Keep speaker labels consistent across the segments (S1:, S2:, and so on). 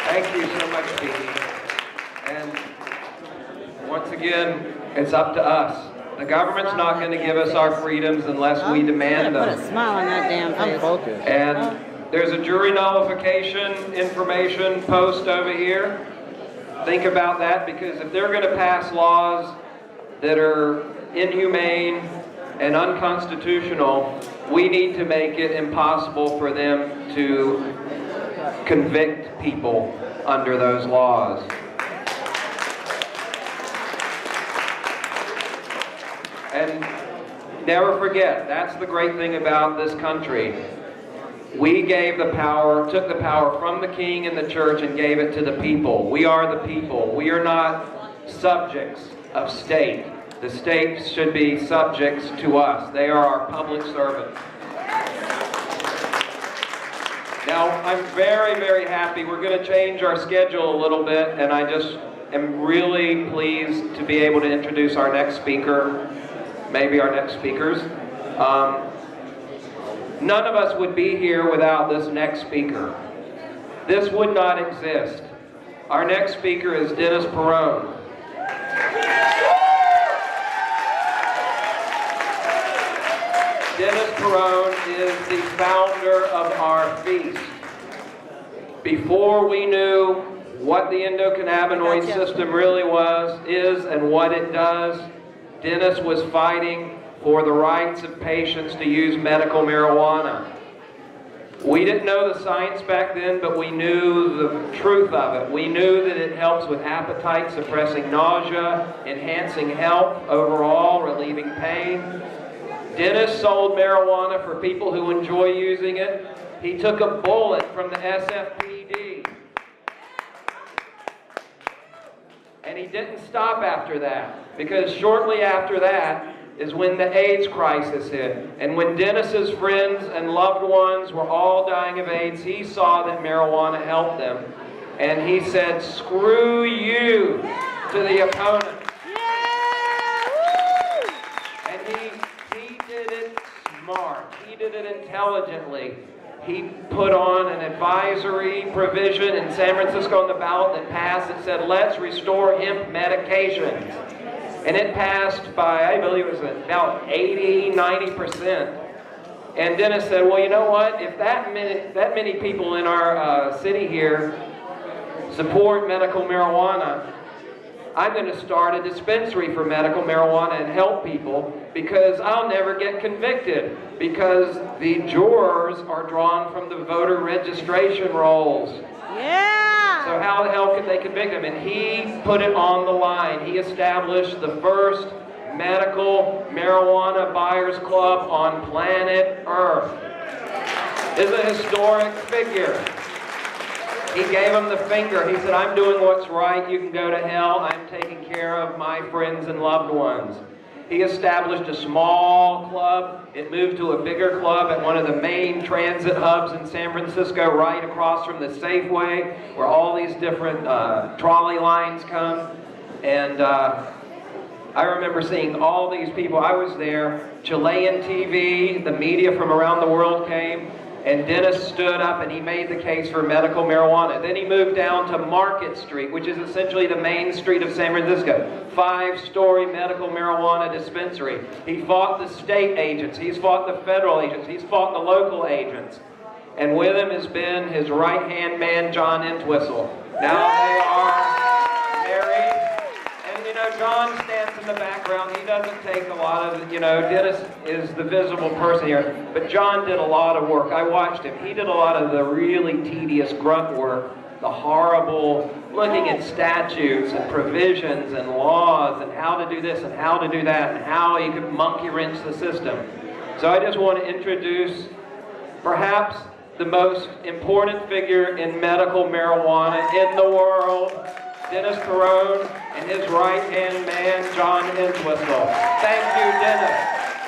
S1: Thank you so much, Pete. And once again, it's up to us. The government's not going to give us our freedoms unless we demand
S2: Put
S1: them.
S2: a smile on that damn face.
S3: Focus.
S1: And there's a jury nullification information post over here. Think about that, because if they're going to pass laws that are inhumane and unconstitutional, we need to make it impossible for them to convict people under those laws. And never forget, that's the great thing about this country. We gave the power, took the power from the king and the church and gave it to the people. We are the people. We are not subjects of state. The state should be subjects to us. They are our public servants. Now, I'm very, very happy. We're going to change our schedule a little bit, and I just am really pleased to be able to introduce our next speaker, maybe our next speakers. None of us would be here without this next speaker. This would not exist. Our next speaker is Dennis Perrone. Dennis Perrone is the founder of our feast. Before we knew what the endocannabinoid system really is, and what it does, Dennis was fighting for the rights of patients to use medical marijuana. We didn't know the science back then, but we knew the truth of it. We knew that it helps with appetite, suppressing nausea, enhancing health overall, relieving pain. Dennis sold marijuana for people who enjoy using it. He took a bullet from the SFPD. And he didn't stop after that, because shortly after that is when the AIDS crisis hit. And when Dennis's friends and loved ones were all dying of AIDS, he saw that marijuana helped them. And he said, "Screw you," to the opponent. And he did it smart. He did it intelligently. He put on an advisory provision in San Francisco on the ballot that passed that said, "Let's restore hemp medications." And it passed by, I believe it was about 80, 90%. And Dennis said, well, you know what? If that many people in our city here support medical marijuana, I'm going to start a dispensary for medical marijuana and help people, because I'll never get convicted, because the jurors are drawn from the voter registration rolls.
S2: Yeah!
S1: So how the hell could they convict him? And he put it on the line. He established the first medical marijuana buyers club on planet Earth. It's a historic figure. He gave him the finger. He said, "I'm doing what's right. You can go to hell. I'm taking care of my friends and loved ones." He established a small club. It moved to a bigger club at one of the main transit hubs in San Francisco, right across from the Safeway, where all these different trolley lines come. And I remember seeing all these people. I was there. Chilean TV, the media from around the world came. And Dennis stood up and he made the case for medical marijuana. Then he moved down to Market Street, which is essentially the main street of San Francisco. 5-story medical marijuana dispensary. He fought the state agents. He's fought the federal agents. He's fought the local agents. And with him has been his right-hand man, John Entwistle. Now they are married. And, you know, John stands in the background. He doesn't take a lot of, you know, Dennis is the visible person here. But John did a lot of work. I watched him. He did a lot of the really tedious grunt work, the horrible looking at statutes and provisions and laws and how to do this and how to do that and how you could monkey wrench the system. So I just want to introduce perhaps the most important figure in medical marijuana in the world, Dennis Perrone, and his right-hand man, John Entwistle. Thank you, Dennis.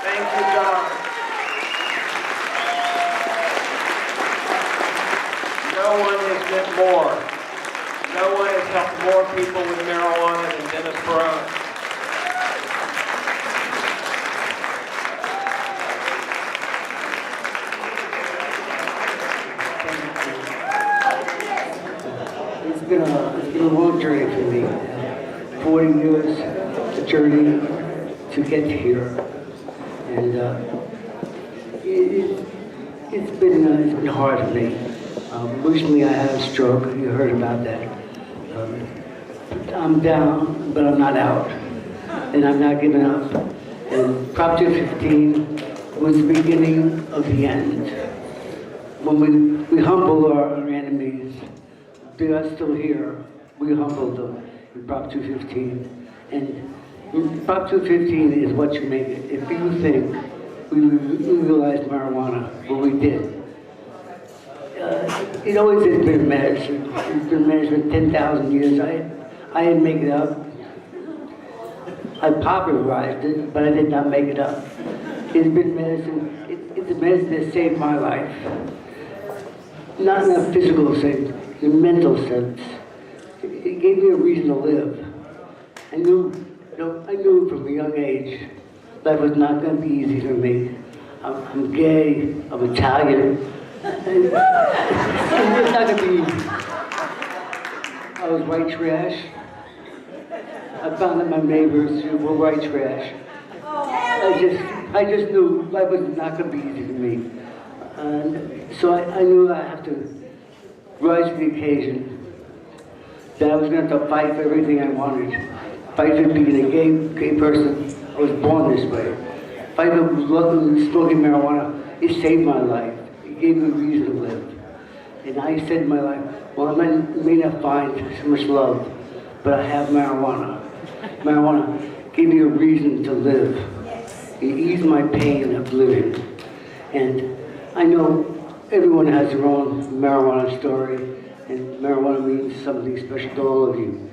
S1: Thank you, John. No one has meant more. No one has helped more people with marijuana than Dennis Perrone.
S3: been a long journey for me. 40 years, a journey to get here, and it's been hard for me. Recently, I had a stroke. You heard about that. I'm down, but I'm not out, and I'm not giving up. And Prop 215 was the beginning of the end. When we humble our enemies, they are still here. We humble them in Prop 215. And Prop 215 is what you make it. If you think we legalized marijuana, what we did, it always has been medicine. It's been medicine for 10,000 years. I didn't make it up. I popularized it, but I did not make it up. It's been medicine. It's a medicine that saved my life. Not in a physical sense, in a mental sense. It gave me a reason to live. I knew from a young age life was not going to be easy for me. I'm gay, I'm Italian. It's not going to be easy. I was white trash. I found that my neighbors were white trash. I just knew life was not going to be easy for me. So I knew I have to rise to the occasion. That I was going to have to fight for everything I wanted. Fight for being a gay person. I was born this way. Fight for smoking marijuana. It saved my life. It gave me a reason to live. And I said in my life, well, I may not find so much love, but I have marijuana. Marijuana gave me a reason to live. It eased my pain of living. And I know everyone has their own marijuana story, and marijuana means something special to all of you.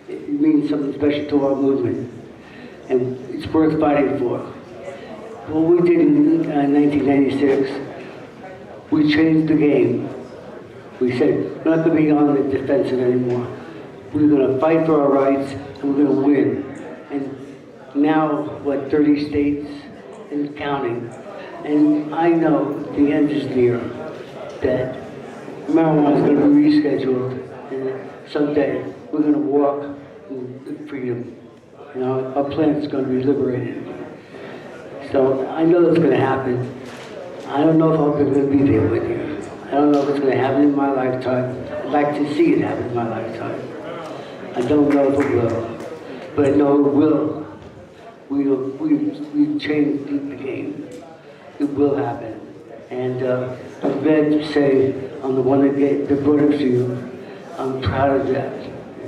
S3: It means something special to our movement, and it's worth fighting for. What we did in 1996, we changed the game. We said, we're not going to be on the defensive anymore. We're going to fight for our rights, and we're going to win. And now, 30 states and counting. And I know the end is near, that marijuana is going to be rescheduled, and someday we're going to walk in freedom. Our planet is going to be liberated. So I know that's going to happen. I don't know if I'm going to be there with you. I don't know if it's going to happen in my lifetime. I'd like to see it happen in my lifetime. I don't know if it will, but I know it will. We've changed the game. It will happen. And I'm glad to say, I'm the one that brought it to you. I'm proud of that.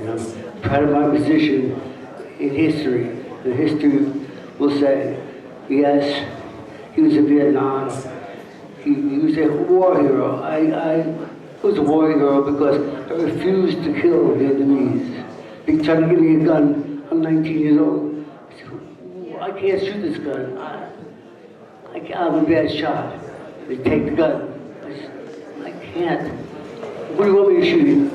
S3: I'm proud of my position in history. The history will say, yes, he was in Vietnam. He was a war hero. I was a war hero because I refused to kill Vietnamese. They tried to give me a gun. I'm 19 years old. I said, I can't shoot this gun. I'm a bad shot. They take the gun. I said, I can't. What do you want me to shoot you?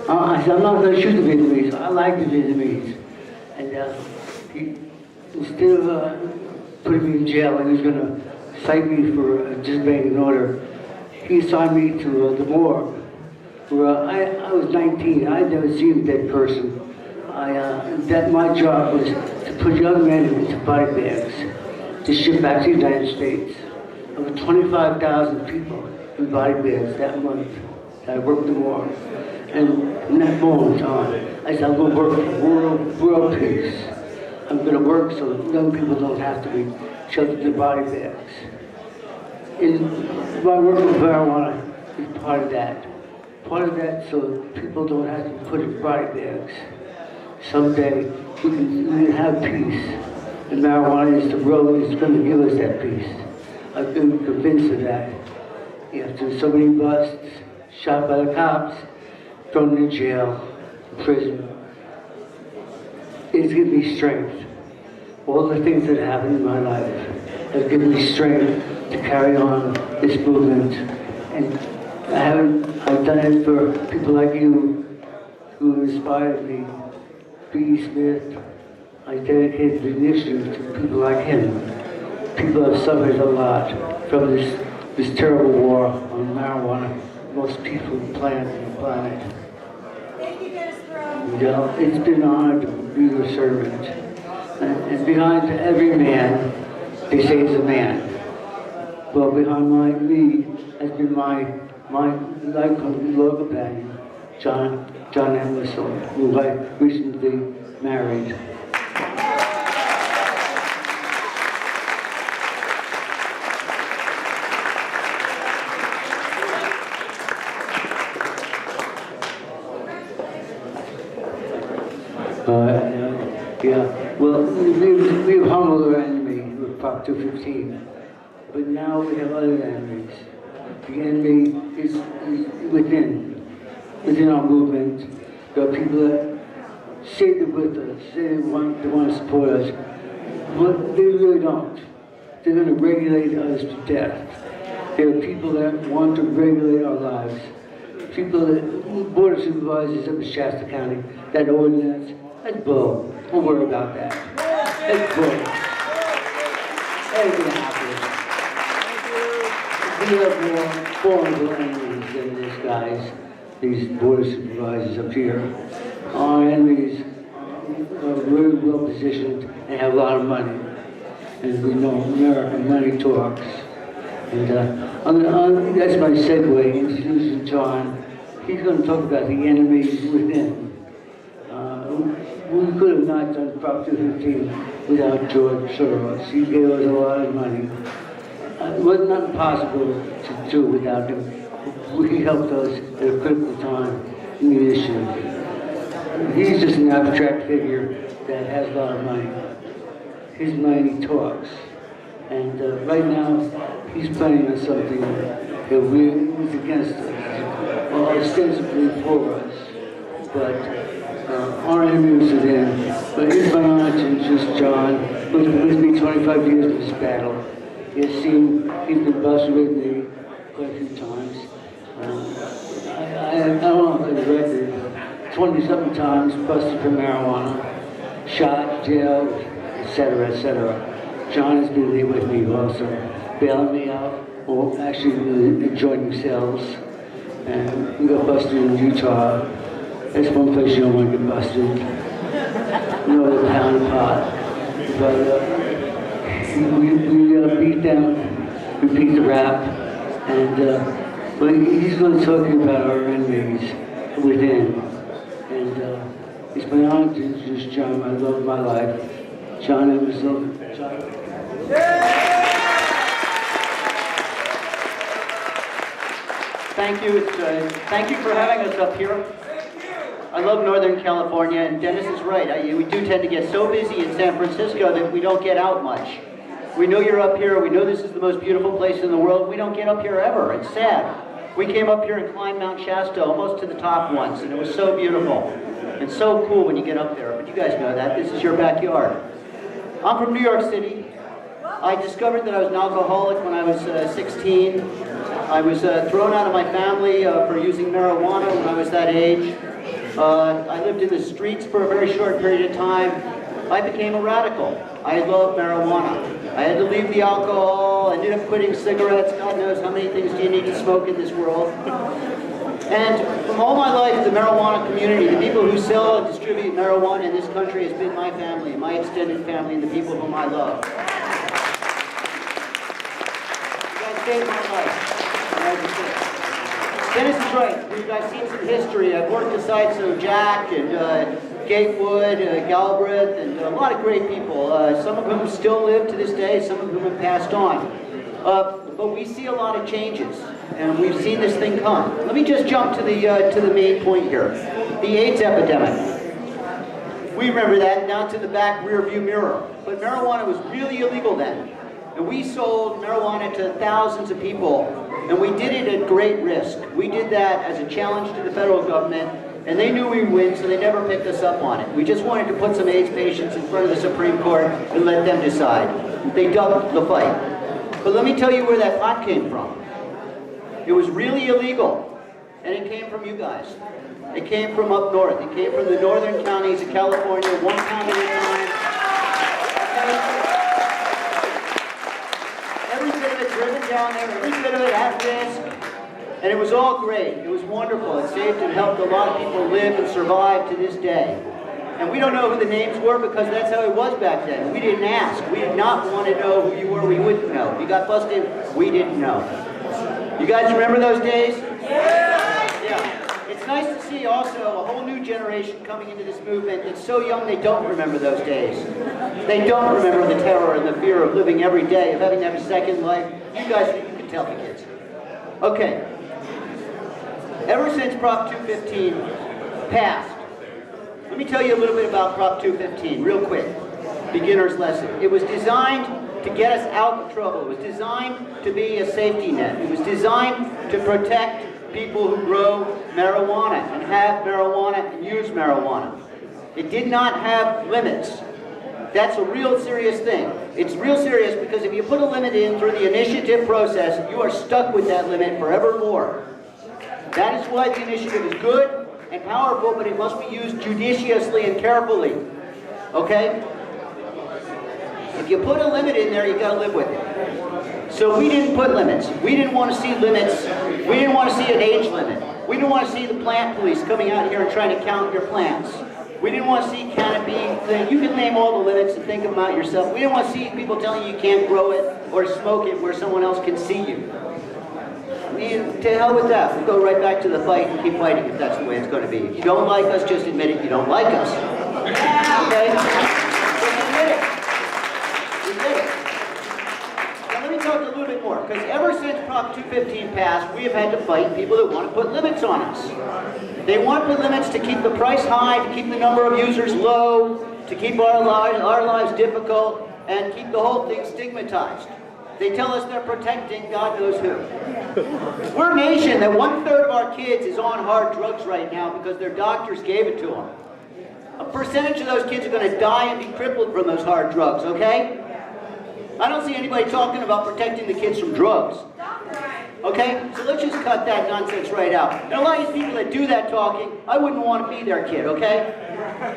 S3: I said, I'm not going to shoot the Vietnamese. I like the Vietnamese. And instead of putting me in jail, he was going to cite me for disobeying an order. He assigned me to the morgue. I was 19. I had never seen a dead person. My job was to put young men into body bags to ship back to the United States. There were 25,000 people in body bags that month. I worked the morgue. And from that moment on, I said, I'm going to work for world peace. I'm going to work so young people don't have to be shoved into body bags. And my work with marijuana is part of that. Part of that so people don't have to be put in body bags. Someday we can have peace. And marijuana is the road that's going to give us that peace. I've been convinced of that. After so many busts, shot by the cops, thrown in jail, prison. It's given me strength. All the things that happened in my life have given me strength to carry on this movement. And I've done it for people like you who inspired me. B. Smith, I dedicate the initiative to people like him. People have suffered a lot from this terrible war on marijuana. Most people plant on the planet. You know, it's been an honor to be your servant. And behind every man, they say is a man. Well, behind me has been my lifelong law companion, John Entwistle, who I recently married. Yeah, well, we've humbled our enemy with Prop 215, but now we have other enemies. The enemy is within our movement. There are people that say they're with us, say they want to support us, but they really don't. They're going to regulate us to death. There are people that want to regulate our lives. People that, board of supervisors up in Shasta County, that ordinance, that's bull. Don't worry about that. That's bull. That ain't gonna happen. We have more formidable enemies than these guys, these board of supervisors up here. Our enemies are really well positioned and have a lot of money. And we know American money talks. And that's my segue, introducing John. He's going to talk about the enemies within. We could have not done Prop 215 without George Soros. He gave us a lot of money. It was not possible to do without him. He helped us at a critical time in the issue. He's just an abstract figure that has a lot of money. His money talks. And right now, he's planning on something that is against us, or ostensibly for us. But our enemy was within. But it's my honor to introduce John, who's been with me 25 years in this battle. He's been busted with me quite a few times. I don't know if the record, 20-something times busted for marijuana, shot, jailed, etc., etc. John has been there with me also, bailing me out, or actually joining cells. And we got busted in Utah. That's one place you don't want to get busted. The pound of pot. But we beat them, we beat the rap, and but he's going to talk to you about our enemies within. And it's my honor to introduce John, my love of my life. John Entwistle.
S4: Thank you. Thank you for having us up here. I love Northern California, and Dennis is right. We do tend to get so busy in San Francisco that we don't get out much. We know you're up here. We know this is the most beautiful place in the world. We don't get up here ever. It's sad. We came up here and climbed Mount Shasta almost to the top once, and it was so beautiful. It's so cool when you get up there, but you guys know that. This is your backyard. I'm from New York City. I discovered that I was an alcoholic when I was 16. I was thrown out of my family for using marijuana when I was that age. I lived in the streets for a very short period of time. I became a radical. I love marijuana. I had to leave the alcohol. I ended up quitting cigarettes. God knows how many things do you need to smoke in this world. And from all my life, the marijuana community, the people who sell and distribute marijuana in this country has been my family, my extended family, and the people whom I love. You guys saved my life. Dennis is right. I've seen some history. I've worked beside Jack and Gatewood, Galbraith, and a lot of great people. Some of whom still live to this day, some of whom have passed on. But we see a lot of changes, and we've seen this thing come. Let me just jump to the main point here. The AIDS epidemic. We remember that now to the back rear view mirror. But marijuana was really illegal then. And we sold marijuana to thousands of people, and we did it at great risk. We did that as a challenge to the federal government, and they knew we would win, so they never picked us up on it. We just wanted to put some AIDS patients in front of the Supreme Court and let them decide. They dubbed the fight. But let me tell you where that pot came from. It was really illegal, and it came from you guys. It came from up north. It came from the northern counties of California, one pound at a time. on there, every bit of it at risk. And it was all great. It was wonderful. It saved and helped a lot of people live and survive to this day. And we don't know who the names were because that's how it was back then. We didn't ask. We did not want to know who you were. We wouldn't know. If you got busted, we didn't know. You guys remember those days? Yeah. It's nice to see also a whole new generation coming into this movement that's so young they don't remember those days. They don't remember the terror and the fear of living every day, of having to have a second life. You guys, you can tell the kids. Okay. Ever since Prop 215 passed, let me tell you a little bit about Prop 215, real quick. Beginner's lesson. It was designed to get us out of trouble. It was designed to be a safety net. It was designed to protect people who grow marijuana and have marijuana and use marijuana. It did not have limits. That's a real serious thing. It's real serious because if you put a limit in through the initiative process, you are stuck with that limit forevermore. That is why the initiative is good and powerful, but it must be used judiciously and carefully. Okay? If you put a limit in there, you got to live with it. So we didn't put limits. We didn't want to see limits. We didn't want to see an age limit. We didn't want to see the plant police coming out here and trying to count your plants. We didn't want to see canopy. You can name all the limits and think of them out yourself. We didn't want to see people telling you you can't grow it or smoke it where someone else can see you. To hell with that. We'll go right back to the fight and keep fighting if that's the way it's going to be. If you don't like us, just admit it. You don't like us. Okay? Just admit it. Admit it. Now let me talk a little bit more, because ever since Prop 215 passed, we have had to fight people that want to put limits on us. They want to put limits to keep the price high, to keep the number of users low, to keep our lives difficult, and keep the whole thing stigmatized. They tell us they're protecting God knows who. We're a nation that 1/3 of our kids is on hard drugs right now because their doctors gave it to them. A percentage of those kids are going to die and be crippled from those hard drugs, okay? I don't see anybody talking about protecting the kids from drugs. Okay? So let's just cut that nonsense right out. And a lot of these people that do that talking, I wouldn't want to be their kid, okay?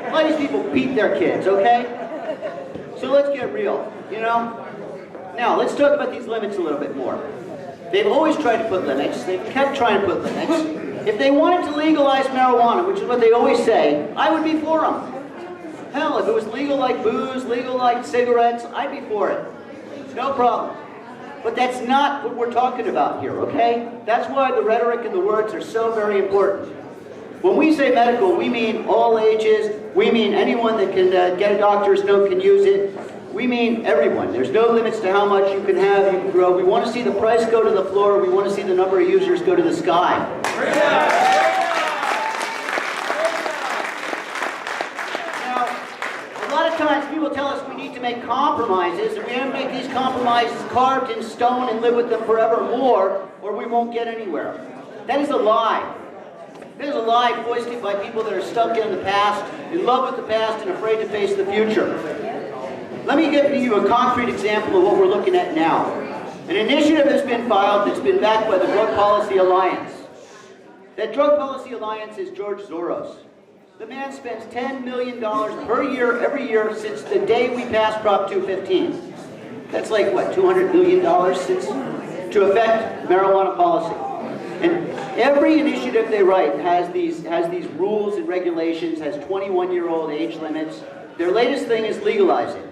S4: A lot of these people beat their kids, okay? So let's get real, you know? Now, let's talk about these limits a little bit more. They've always tried to put limits. They've kept trying to put limits. If they wanted to legalize marijuana, which is what they always say, I would be for them. Hell, if it was legal like booze, legal like cigarettes, I'd be for it. No problem. But that's not what we're talking about here, okay? That's why the rhetoric and the words are so very important. When we say medical, we mean all ages. We mean anyone that can get a doctor's note can use it. We mean everyone. There's no limits to how much you can have, you can grow. We want to see the price go to the floor. We want to see the number of users go to the sky. Now, a lot of times people tell us we need to make compromises, and we have to make these compromises carved in stone and live with them forevermore, or we won't get anywhere. That is a lie. That is a lie foisted by people that are stuck in the past, in love with the past, and afraid to face the future. Let me give you a concrete example of what we're looking at now. An initiative has been filed that's been backed by the Drug Policy Alliance. That Drug Policy Alliance is George Soros. The man spends $10 million per year, every year, since the day we passed Prop 215. That's like, what, $200 million since to affect marijuana policy. And every initiative they write has these rules and regulations, has 21-year-old age limits. Their latest thing is legalizing.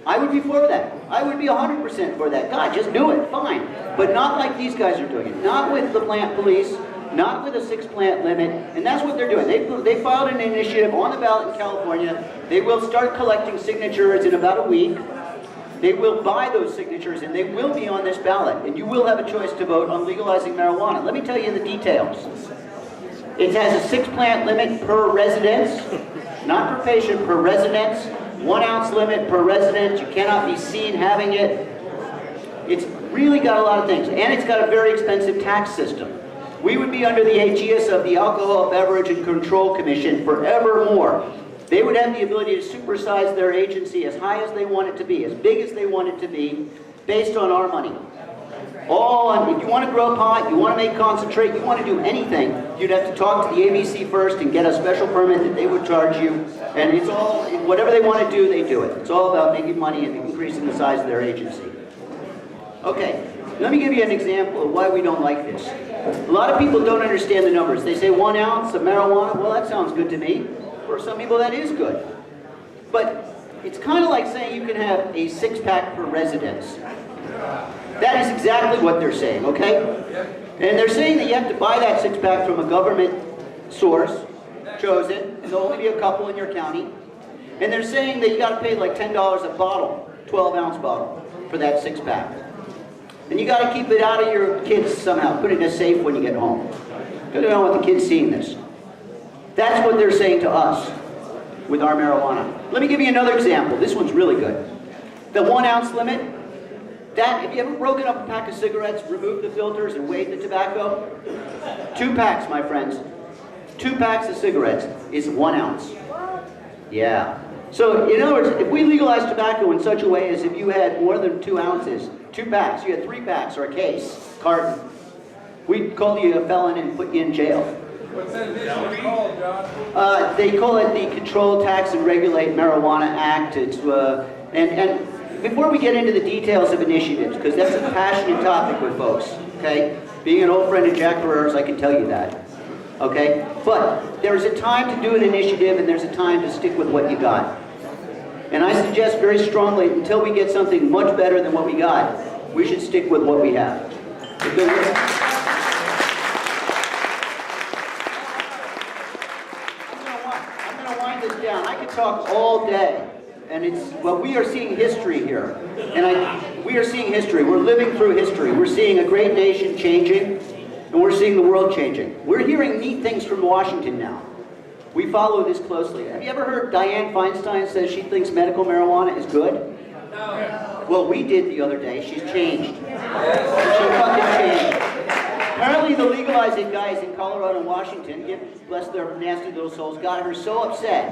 S4: I would be for that. I would be 100% for that. God, just do it, fine. But not like these guys are doing it. Not with the plant police, not with a 6-plant limit, and that's what they're doing. They filed an initiative on the ballot in California. They will start collecting signatures in about a week. They will buy those signatures, and they will be on this ballot, and you will have a choice to vote on legalizing marijuana. Let me tell you the details. It has a 6-plant limit per residence, not per patient, per residence. 1 ounce limit per resident. You cannot be seen having it. It's really got a lot of things, and it's got a very expensive tax system. We would be under the aegis of the Alcohol Beverage and Control Commission forevermore. They would have the ability to supersize their agency as high as they want it to be, as big as they want it to be, based on our money. If you want to grow pot, you want to make concentrate, you want to do anything, you'd have to talk to the ABC first and get a special permit that they would charge you. And it's all, whatever they want to do, they do it. It's all about making money and increasing the size of their agency. Okay, let me give you an example of why we don't like this. A lot of people don't understand the numbers. They say 1 ounce of marijuana, well, that sounds good to me. For some people, that is good. But it's kind of like saying you can have a 6-pack per residence. That is exactly what they're saying, okay? And they're saying that you have to buy that 6-pack from a government source, chosen, and there'll only be a couple in your county. And they're saying that you got to pay like $10 a bottle, 12-ounce bottle, for that 6-pack. And you got to keep it out of your kids somehow. Put it in a safe when you get home. Because they don't want the kids seeing this. That's what they're saying to us with our marijuana. Let me give you another example. This one's really good. The 1-ounce limit. That, have you ever broken up a pack of cigarettes, removed the filters, and weighed the tobacco? 2 packs, my friends. 2 packs of cigarettes is 1 ounce. Yeah. So, in other words, if we legalize tobacco in such a way as if you had more than 2 ounces, 2 packs, you had 3 packs or a case, carton, we'd call you a felon and put you in jail.
S5: What's that initiative called, John?
S4: They call it the Control, Tax, and Regulate Marijuana Act. It's, and before we get into the details of initiatives, because that's a passionate topic with folks, okay? Being an old friend of Jack Barrera's, I can tell you that, okay? But there's a time to do an initiative, and there's a time to stick with what you got. And I suggest very strongly, until we get something much better than what we got, we should stick with what we have. I'm going to wind this down. I could talk all day. And it's, well, we are seeing history here. And we are seeing history. We're living through history. We're seeing a great nation changing, and we're seeing the world changing. We're hearing neat things from Washington now. We follow this closely. Have you ever heard Dianne Feinstein says she thinks medical marijuana is good? No. Well, we did the other day. She's changed. She fucking changed. Apparently the legalizing guys in Colorado and Washington, bless their nasty little souls, got her so upset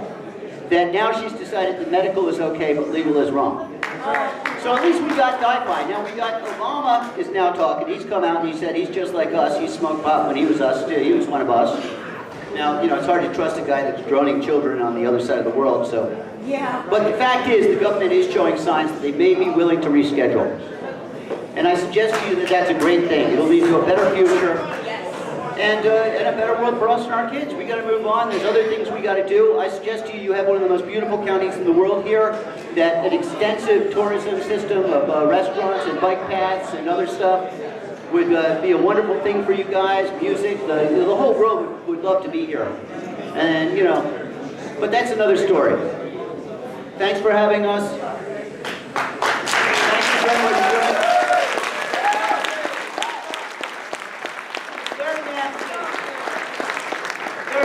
S4: that now she's decided that medical is okay, but legal is wrong. So at least we got DIFI. Now we got Obama is now talking. He's come out and he said he's just like us. He smoked pot when he was us too. He was one of us. Now, you know, it's hard to trust a guy that's droning children on the other side of the world, so. Yeah. But the fact is, the government is showing signs that they may be willing to reschedule. And I suggest to you that that's a great thing. It'll lead to a better future. And a better world for us and our kids. We got to move on. There's other things we got to do. I suggest to you, you have one of the most beautiful counties in the world here. That an extensive tourism system of restaurants and bike paths and other stuff would be a wonderful thing for you guys. Music, the whole world would love to be here. And you know, but that's another story. Thanks for having us. Thank you very much.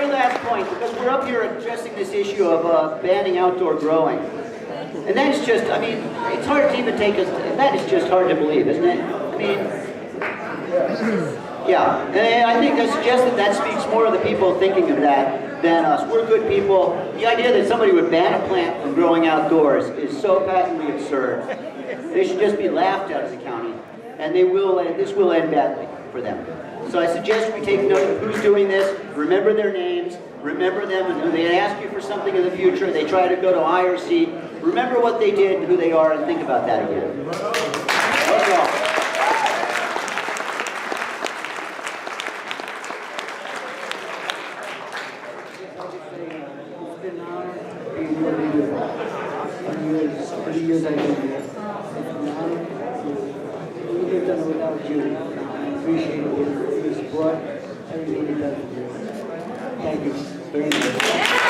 S4: Last point, because we're up here addressing this issue of banning outdoor growing. And that is just, I mean, it's hard to even take us, that is just hard to believe, isn't it? I mean, yeah, and I think I suggest that speaks more of the people thinking of that than us. We're good people. The idea that somebody would ban a plant from growing outdoors is so patently absurd. They should just be laughed out of the county, and this will end badly for them. So I suggest we take note of who's doing this, remember their names, remember them, and when they ask you for something in the future, they try to go to IRC, remember what they did and who they are, and think about that again. That's all.
S3: It's been an honor being your leader. For the years I've been here. It's been an honor. We could have done it without you. I appreciate your support, everything you've done for me. Thank you very much.